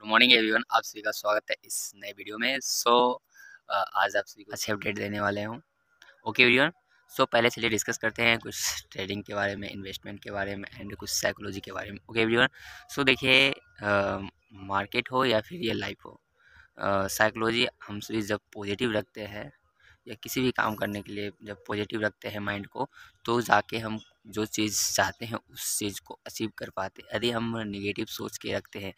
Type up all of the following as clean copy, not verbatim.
Morning everyone, आप सभी का स्वागत है इस नए वीडियो में। आज आप सभी को अच्छे अपडेट देने वाले हूँ। ओके एवरीवन, पहले चलिए डिस्कस करते हैं कुछ ट्रेडिंग के बारे में, इन्वेस्टमेंट के बारे में एंड कुछ साइकोलॉजी के बारे में। ओके एवरीवन, देखिए, मार्केट हो या फिर ये लाइफ हो, साइकोलॉजी हम सभी जब पॉजिटिव रखते हैं या किसी भी काम करने के लिए जब पॉजिटिव रखते हैं माइंड को, तो जाके हम जो चीज़ चाहते हैं उस चीज़ को अचीव कर पाते हैं। यदि हम निगेटिव सोच के रखते हैं,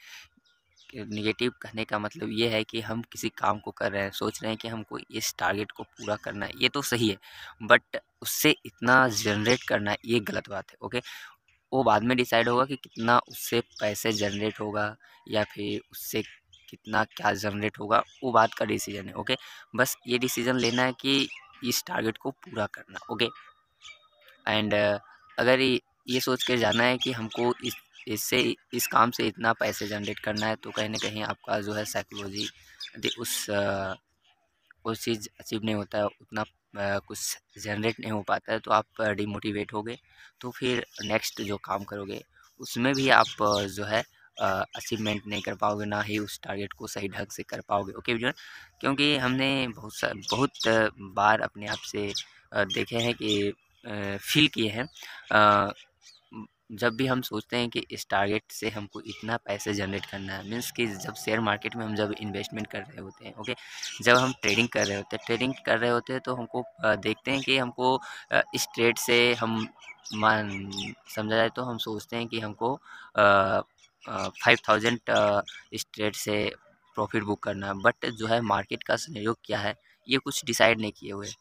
निगेटिव कहने का मतलब ये है कि हम किसी काम को कर रहे हैं, सोच रहे हैं कि हमको इस टारगेट को पूरा करना है, ये तो सही है, बट उससे इतना जनरेट करना ये गलत बात है। ओके, वो बाद में डिसाइड होगा कि कितना उससे पैसे जनरेट होगा या फिर उससे कितना क्या जनरेट होगा, वो बात का डिसीजन है। ओके, बस ये डिसीजन लेना है कि इस टारगेट को पूरा करना। ओके, एंड अगर ये सोच के जाना है कि हमको इससे इस काम से इतना पैसे जनरेट करना है, तो कहीं ना कहीं आपका जो है साइकोलॉजी यदि उस चीज़ अचीव नहीं होता है, उतना कुछ जनरेट नहीं हो पाता है, तो आप डिमोटिवेट होगे, तो फिर नेक्स्ट जो काम करोगे उसमें भी आप जो है अचीवमेंट नहीं कर पाओगे, ना ही उस टारगेट को सही ढंग से कर पाओगे। ओके भैया, क्योंकि हमने बहुत बार अपने आप से देखे हैं कि फील किए हैं, अ, जब भी हम सोचते हैं कि इस टारगेट से हमको इतना पैसे जनरेट करना है, मीन्स कि जब शेयर मार्केट में हम जब इन्वेस्टमेंट कर रहे होते हैं, ओके, जब हम ट्रेडिंग कर रहे होते हैं, तो हमको देखते हैं कि हमको इस ट्रेड से हम मान समझा जाए तो हम सोचते हैं कि हमको 5000 इस ट्रेड से प्रॉफिट बुक करना है, बट जो है मार्केट का सिनेरियो क्या है ये कुछ डिसाइड नहीं किए हुए।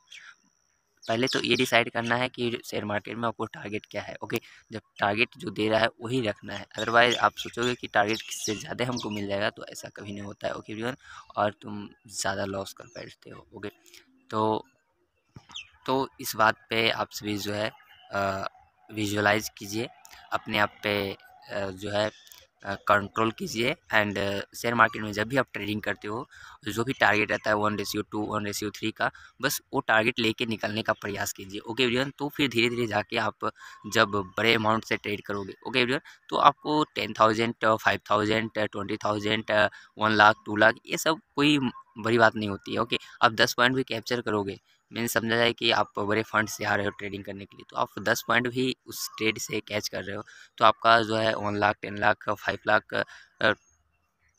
पहले तो ये डिसाइड करना है कि शेयर मार्केट में आपको टारगेट क्या है। ओके, जब टारगेट जो दे रहा है वही रखना है, अदरवाइज आप सोचोगे कि टारगेट से ज़्यादा हमको मिल जाएगा, तो ऐसा कभी नहीं होता है। ओके एवरीवन, और तुम ज़्यादा लॉस कर बैठते हो। ओके, तो इस बात पे आप सभी जो है विजुअलाइज कीजिए, अपने आप पे जो है कंट्रोल कीजिए, एंड शेयर मार्केट में जब भी आप ट्रेडिंग करते हो, जो भी टारगेट रहता है 1:2, 1:3 का, बस वो टारगेट लेके निकलने का प्रयास कीजिए। ओके एवरीवन, तो फिर धीरे धीरे जाके आप जब बड़े अमाउंट से ट्रेड करोगे, ओके एवरीवन, तो आपको 10,000, 5,000, 20,000, 1 लाख, 2 लाख, ये सब कोई बड़ी बात नहीं होती है। ओके, आप 10 पॉइंट भी कैप्चर करोगे, मैंने समझा जाए कि आप बड़े फंड से आ रहे हो ट्रेडिंग करने के लिए, तो आप 10 पॉइंट भी उस ट्रेड से कैच कर रहे हो, तो आपका जो है 1 लाख, 10 लाख, 5 लाख,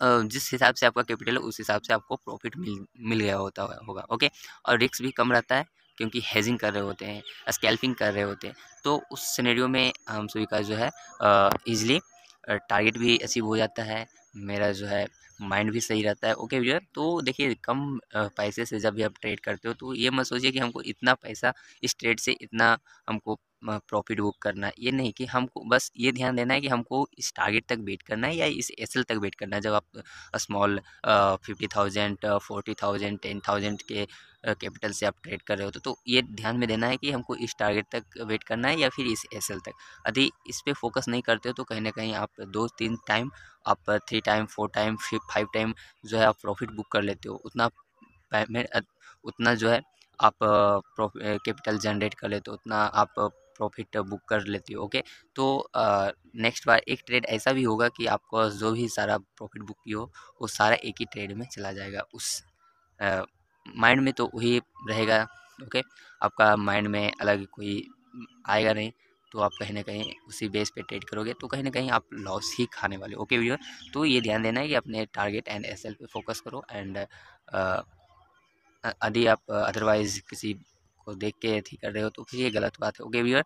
जिस हिसाब से आपका कैपिटल है उस हिसाब से आपको प्रॉफिट मिल गया होगा। ओके, और रिस्क भी कम रहता है, क्योंकि हेजिंग कर रहे होते हैं, स्कैल्पिंग कर रहे होते हैं, तो उस सिनेरियो में हम सभी का जो है ईजिली टारगेट भी अचीव हो जाता है, मेरा जो है माइंड भी सही रहता है। ओके भैया, तो देखिए, कम पैसे से जब भी आप ट्रेड करते हो, तो ये मत सोचिए कि हमको इतना पैसा इस ट्रेड से इतना हमको प्रॉफिट बुक करना है, ये नहीं, कि हमको बस ये ध्यान देना है कि हमको इस टारगेट तक वेट करना है या इस एसएल तक वेट करना है। जब आप स्मॉल 50,000, 40,000, 10,000 के कैपिटल से आप ट्रेड कर रहे हो, तो ये ध्यान में देना है कि हमको इस टारगेट तक वेट करना है या फिर इस एसएल तक। यदि इस पे फोकस नहीं करते हो, तो कहीं ना कहीं आप 2-3 टाइम, आप 3 टाइम, 4 टाइम, 5 टाइम जो है आप प्रॉफिट बुक कर लेते हो, उतना जो है आप कैपिटल जनरेट कर लेते हो, उतना आप प्रॉफिट बुक कर लेते हो। ओके, तो नेक्स्ट बार एक ट्रेड ऐसा भी होगा कि आपका जो भी सारा प्रॉफिट बुक की हो, वो सारा एक ही ट्रेड में चला जाएगा, उस माइंड में तो वही रहेगा। ओके, आपका माइंड में अलग कोई आएगा नहीं, तो आप कहीं ना कहीं उसी बेस पे ट्रेड करोगे, तो कहीं ना कहीं आप लॉस ही खाने वाले हो। ओके वीडियो, तो ये ध्यान देना है कि अपने टारगेट एंड एसएल पे फोकस करो, एंड यदि आप अदरवाइज़ किसी को देख के अथी कर रहे हो, तो फिर ये गलत बात है। ओके व्यूअर,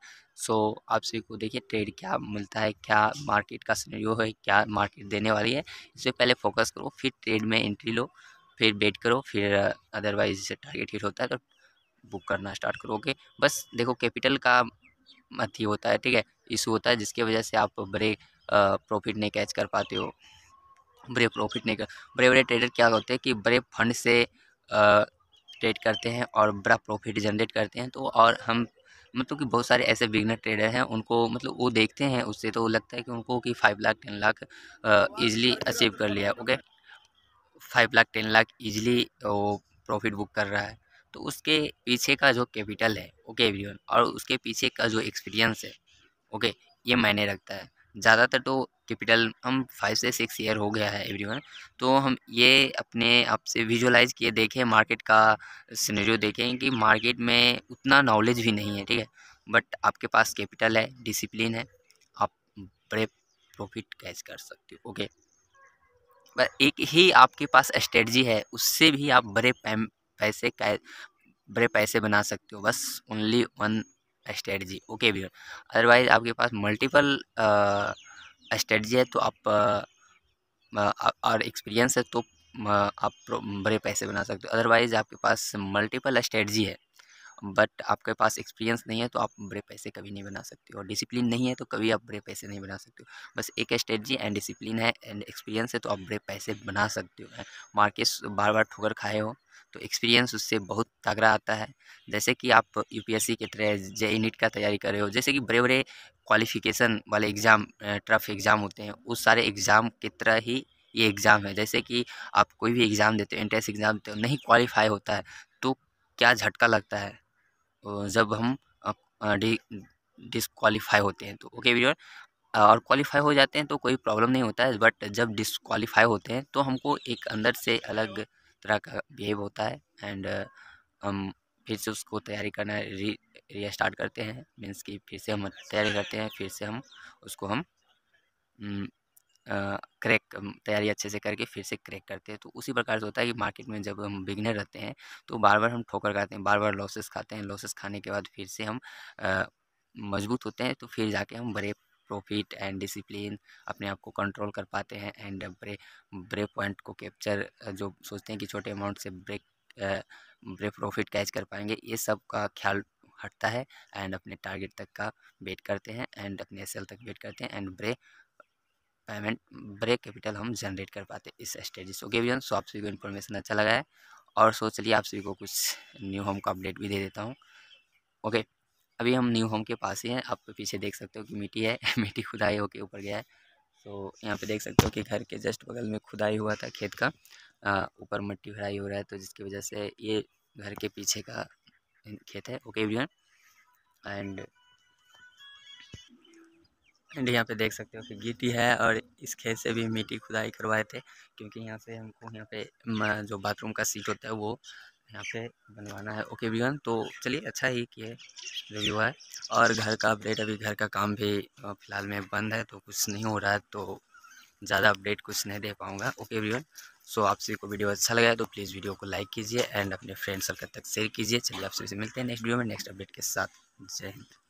आप सभी को देखिए ट्रेड क्या मिलता है, क्या मार्केट का सिनेरियो है, क्या मार्केट देने वाली है, इससे पहले फोकस करो, फिर ट्रेड में एंट्री लो, फिर वेट करो, फिर अदरवाइज टारगेट हिट होता है तो बुक करना स्टार्ट करो। ओके, बस देखो, कैपिटल का अथी होता है, ठीक है, इशू होता है, जिसकी वजह से आप बड़े प्रॉफिट नहीं कैच कर पाते हो। बड़े बड़े ट्रेडर क्या होते हैं कि बड़े फंड से ट्रेड करते हैं और बड़ा प्रॉफिट जनरेट करते हैं, तो और हम मतलब कि बहुत सारे ऐसे बिगनर ट्रेडर हैं, उनको मतलब वो देखते हैं उससे, तो लगता है कि उनको कि 5 लाख, 10 लाख ईजिली अचीव कर लिया। ओके, 5 लाख, 10 लाख ईजिली वो प्रॉफिट बुक कर रहा है, तो उसके पीछे का जो कैपिटल है, ओके एवरीवन, और उसके पीछे का जो एक्सपीरियंस है, ओके, ये मायने रखता है। ज़्यादातर तो कैपिटल हम 5 से 6 ईयर हो गया है एवरीवन। तो हम ये अपने आप से विजुअलाइज़ किए, देखें मार्केट का सिनेरियो, देखें कि मार्केट में उतना नॉलेज भी नहीं है, ठीक है, बट आपके पास कैपिटल है, डिसिप्लिन है, आप बड़े प्रॉफिट कैच कर सकते हो। ओके, बस एक ही आपके पास स्ट्रेटजी है, उससे भी आप पैसे कै बड़े पैसे बना सकते हो, बस ओनली वन स्ट्रेटजी। ओके भैया, अदरवाइज आपके पास मल्टीपल स्ट्रेटजी है तो आप और एक्सपीरियंस है तो आप बड़े पैसे बना सकते हो। अदरवाइज आपके पास मल्टीपल स्ट्रेटजी है बट आपके पास एक्सपीरियंस नहीं है तो आप बड़े पैसे कभी नहीं बना सकते हो, और डिसिप्लिन नहीं है तो कभी आप बड़े पैसे नहीं बना सकते हो। बस एक स्ट्रेटजी एंड डिसिप्लिन है एंड एक्सपीरियंस है तो आप बड़े पैसे बना सकते हो। मार्केट बार बार ठोकर खाए हो तो एक्सपीरियंस उससे बहुत तगड़ा आता है। जैसे कि आप यूपीएससी की तरह जेईई नीट का तैयारी कर रहे हो, जैसे कि बड़े बड़े क्वालिफिकेशन वाले एग्ज़ाम, टफ एग्ज़ाम होते हैं, उस सारे एग्ज़ाम की तरह ही ये एग्ज़ाम है। जैसे कि आप कोई भी एग्ज़ाम देते हो, एंट्रेंस एग्ज़ाम देते हो, नहीं क्वालिफाई होता है तो क्या झटका लगता है जब हम डिसक्वालीफाई होते हैं तो। ओके व्यूअर, और क्वालीफाई हो जाते हैं तो कोई प्रॉब्लम नहीं होता है, बट जब डिसक्वालीफाई होते हैं तो हमको एक अंदर से अलग तरह का बिहेव होता है एंड हम फिर से उसको तैयारी करना रीस्टार्ट करते हैं, मीन्स कि फिर से हम तैयारी करते हैं, फिर से हम उसको हम क्रैक तैयारी अच्छे से करके फिर से क्रैक करते हैं। तो उसी प्रकार से होता है कि मार्केट में जब हम बिगिनर रहते हैं तो बार बार हम ठोकर खाते हैं, बार बार लॉसेस खाते हैं, लॉसेस खाने के बाद फिर से हम मजबूत होते हैं, तो फिर जाके हम बड़े प्रॉफिट एंड डिसिप्लिन अपने आप को कंट्रोल कर पाते हैं एंड बड़े बड़े पॉइंट को कैप्चर, जो सोचते हैं कि छोटे अमाउंट से बड़े प्रॉफिट कैच कर पाएंगे, ये सब का ख्याल हटता है एंड अपने टारगेट तक का वेट करते हैं एंड अपने एसएल तक वेट करते हैं एंड बड़े पेमेंट ब्रेक कैपिटल हम जनरेट कर पाते हैं इस स्टेज से। ओके भैया, सो आप सभी को इन्फॉर्मेशन अच्छा लगा है और सो चलिए आप सभी को कुछ न्यू होम का अपडेट भी दे देता हूँ। ओके, अभी हम न्यू होम के पास ही हैं, आप पीछे देख सकते हो कि मिट्टी है मिट्टी खुदाई होके ऊपर गया है। तो यहाँ पे देख सकते हो कि घर के जस्ट बगल में खुदाई हुआ था खेत का, ऊपर मिट्टी भराई हो रहा है, तो जिसकी वजह से ये घर के पीछे का खेत है। ओके भैया, एंड यहाँ पे देख सकते हो कि गिट्टी है और इस खेत से भी मिट्टी खुदाई करवाए थे, क्योंकि यहाँ से हमको यहाँ पे जो बाथरूम का सीट होता है वो यहाँ पे बनवाना है। ओके एवरीवन, तो चलिए अच्छा ही किए जो भी हुआ है। और घर का अपडेट, अभी घर का काम भी फ़िलहाल में बंद है तो कुछ नहीं हो रहा है, तो ज़्यादा अपडेट कुछ नहीं दे पाऊँगा। ओके एवरीवन, सो आप सभी को वीडियो अच्छा लगा है तो प्लीज़ वीडियो को लाइक कीजिए एंड अपने फ्रेंड सर्कल तक शेयर कीजिए। चलिए आप सभी से मिलते हैं नेक्स्ट वीडियो में नेक्स्ट अपडेट के साथ। जय हिंद।